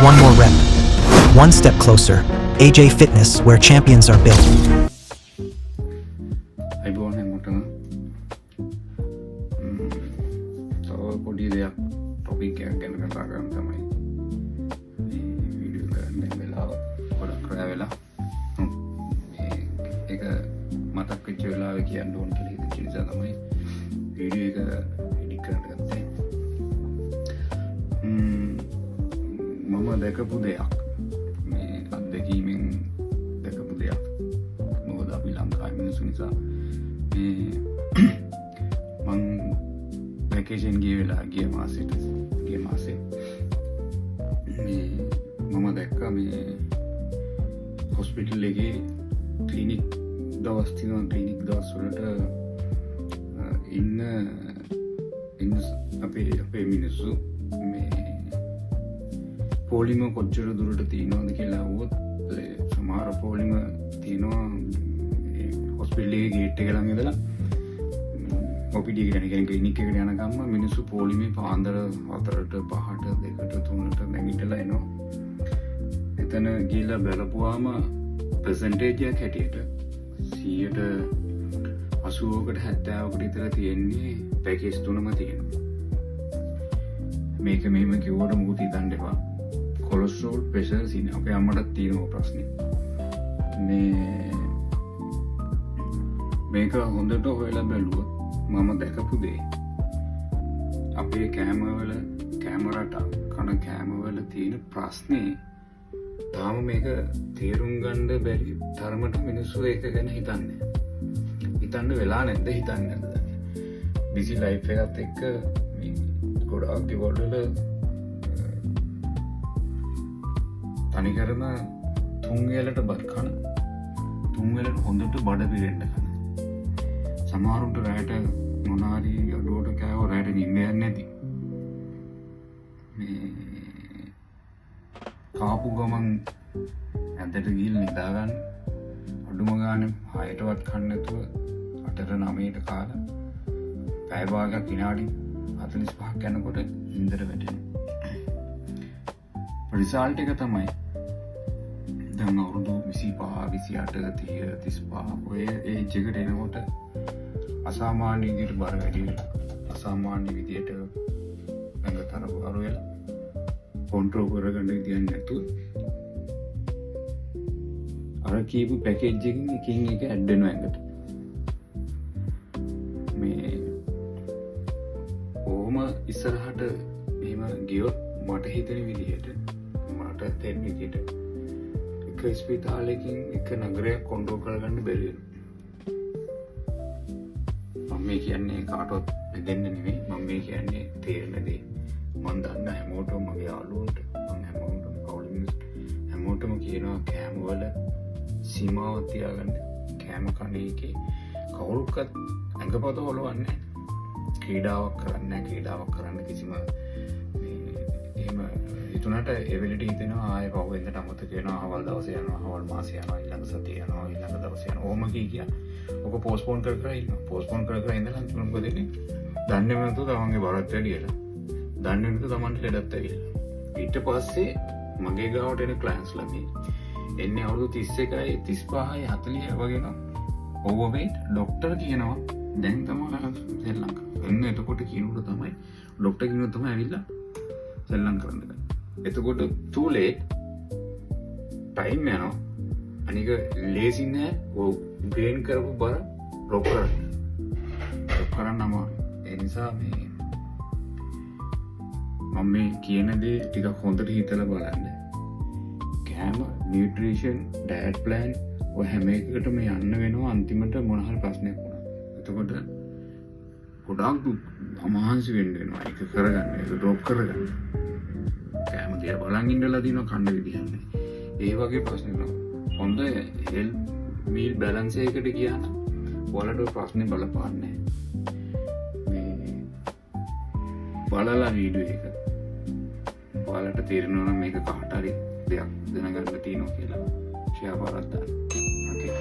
one more rep. One step closer. AJ Fitness, where champions are built. අයිබෝන් හැමෝටම තව පොඩි දෙයක් ටොපික් එකක් ගැන කතා කරන්න තමයි මේ වීඩියෝ කරන්න වෙලාව ගොඩක් රැ වෙලා ඒක මතක් වෙච්ච වෙලාවෙ කියන්න ඕන කියලා හිතච්ච නිසා තමයි වීඩියෝ එක එඩිට් කරන්න ගත්තේ. මම දැකපු දෙයක් මේ අත්දැකීමෙන් දැකපු දෙයක් මොකද අපි ලංකාවේ මිනිස්සු නිසා මං වැකේෂන් ගිය වෙලා ගිය මාසෙ මම දැක්කා මේ හොස්පිටල් එකේ ක්ලිනික් දවස් වලට ඉන්න අපේ මිනිස්සු මේ පොලිම කොච්චර දුරට තියෙනවද කියලා අහුවොත් සමහර පොලිම තියෙනවා හොස්පිටල් එකේ ගේට් එක ළඟ ඉඳලා ඔපිඩි එක කියන්නේ ක්ලිනික් එකට යනකම්ම මිනිස්සු පොලිමේ පාන්දර 4ට 5ට 2ට 3ට නැගිටලා එනවා. එතන ගිහලා බලපුවාම පර්සන්ටේජ් එකක් හැටියට 100ට 80කට 70කට විතර තියෙන්නේ පැකේජ් තුනම තියෙනවා. මේක මෙහෙම කිව්වට මොකද හිතන්න එපා. කොලෙස්ටරෝල් ප්‍රෙෂර් සීන අපේ අම්මටත් තියෙනවා ප්‍රශ්නේ. මේක හොඳට හොයලා බැලුවොත් මම දැකපු දේ අපේ කෑමවල කන කෑමවල තියෙන ප්‍රශ්නේ තාම මේක තේරුම් ගන්න බැරි තරමට මිනිස්සු ඒක ගැන හිතන්න වෙලා නැද්ද හිතන්නේ නැද්ද? බිසි ලයිෆ් එකත් එක්ක ගොඩාක් දේවල් වල තනිකරම තුන් වේලට බත් කන, තුන් වේලට හොඳට බඩ පිරෙන්න කන. සමහරුන්ට රැයට මොනාරි අඩුවට කෑව රැයට නිින්න යන්නේ නැති. මේ කාපු ගමන් ඇඳට ගිහින් නිදාගන්න අඩුම ගානේ 6ටවත් කන්න නැතුව 8ට 9ට කාලා පැය භාගයක් විනාඩි 45ක් යනකොට නිින්දට වැටෙනවා. රිසල්ට් එක තමයි දැන් අවුරුදු 25 28 30 35 ඔය ඒජ් එකට එනකොට අසාමාන්‍ය විදිහට බර වැඩි වෙලා අසාමාන්‍ය විදිහට ඇඟතර බර වෙලා කන්ට්‍රෝල් කරගන්න විදියක් නැතුව අර කීපු පැකේජ් එකකින් එක ඇඩ් වෙනවා ඇඟට. මේ ඕම ඉස්සරහට මෙහෙම ගියොත් මට හිතෙන විදිහට මට තේරෙන විදිහට එක ස්පිතාලයකින් එක නගරයක් කන්ට්‍රෝල් කරගන්න බැරි වෙනවා. මම මේ කියන්නේ කාටවත් දෙන්න නෙවෙයි, මම මේ කියන්නේ තේරෙන දේ. මම දන්න හැමෝටම මගේ යාළුවන්ට මම හැමෝටම කවුරු මිනිස්සු හැමෝටම කියනවා කෑම වල සීමාවක් තියාගන්න. කෑම කන එකේ කවුරුකත් ඇඟපත හොලවන්නේ ක්‍රීඩාවක් කරන්න කිසිම එහෙම හිතුණට එවෙලට හිතෙනවා ආයෙ පහුවෙන්දට අමතක වෙනවා, අවල් දවසේ යනවා, අවල් මාසේ යනවා, ඊළඟ සතියේ යනවා, ඊළඟ දවසේ යනවා. ඕම කිය ඔක පෝස්ට්පෝන් කර ඉන්නවා. පෝස්ට්පෝන් කර ඉඳලා අන්තිමට මොකද වෙන්නේ? දන්නේ නැතුව තමන්ගේ බරත් වැඩිලා. දන්නේ නැතුව තමන්ට ලෙඩත් ඇවිල්ලා. ඊට පස්සේ මගේ ගාවට එන ක්ලයන්ට්ස්ලා මේ එන්නේ අවුරුදු 31යි 35යි 40යි වගේ නම් ඕවර්වේට් ડોක්ටර් කියනවා දැන් තමයි සෙල්ලම් කරන්නේ. එන්න එතකොට කියනකොට තමයි ડોක්ටර් කියනවා තමයි ඇවිල්ලා සෙල්ලම් කරන්න ගන්න. එතකොට too late time යනවා. අනික ලේසි නෑ ඔව් ගේන් කරපු බර ඩ්‍රොප් කරන්නම. ඒ නිසා මේ මම මේ කියන දේ ටිකක් හොඳට හිතලා බලන්න. කෑම, නියුට්‍රිෂන්, ඩයට් ප්ලෑන් ඔය හැම එකකටම යන්න වෙනවා අන්තිමට මොන හරි ප්‍රශ්නයක් වුණා. එතකොට ගොඩාක් අමහන්සි වෙන්න වෙනවා ඒක කරගන්න, ඒක ඩ්‍රොප් කරගන්න. කෑම දිහා බලන් ඉඳලා දිනවා කන්න විදිහක් නැහැ. ඒ වගේ ප්‍රශ්න වෙනවා. හොඳ හෙල්ත් මීල් බැලන්ස් එකකට ගියා නම් ඔයාලට ප්‍රශ්නේ බලපාන්නේ නැහැ. මේ බලලා වීඩියෝ එක ඔයාලට තේරෙනවා නම් මේක කාට හරි දෙයක් දැනගන්න තියෙනවා කියලා ෂෙයා කරලා දාන්න. ඕකේ.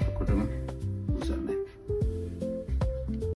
ඔකොටම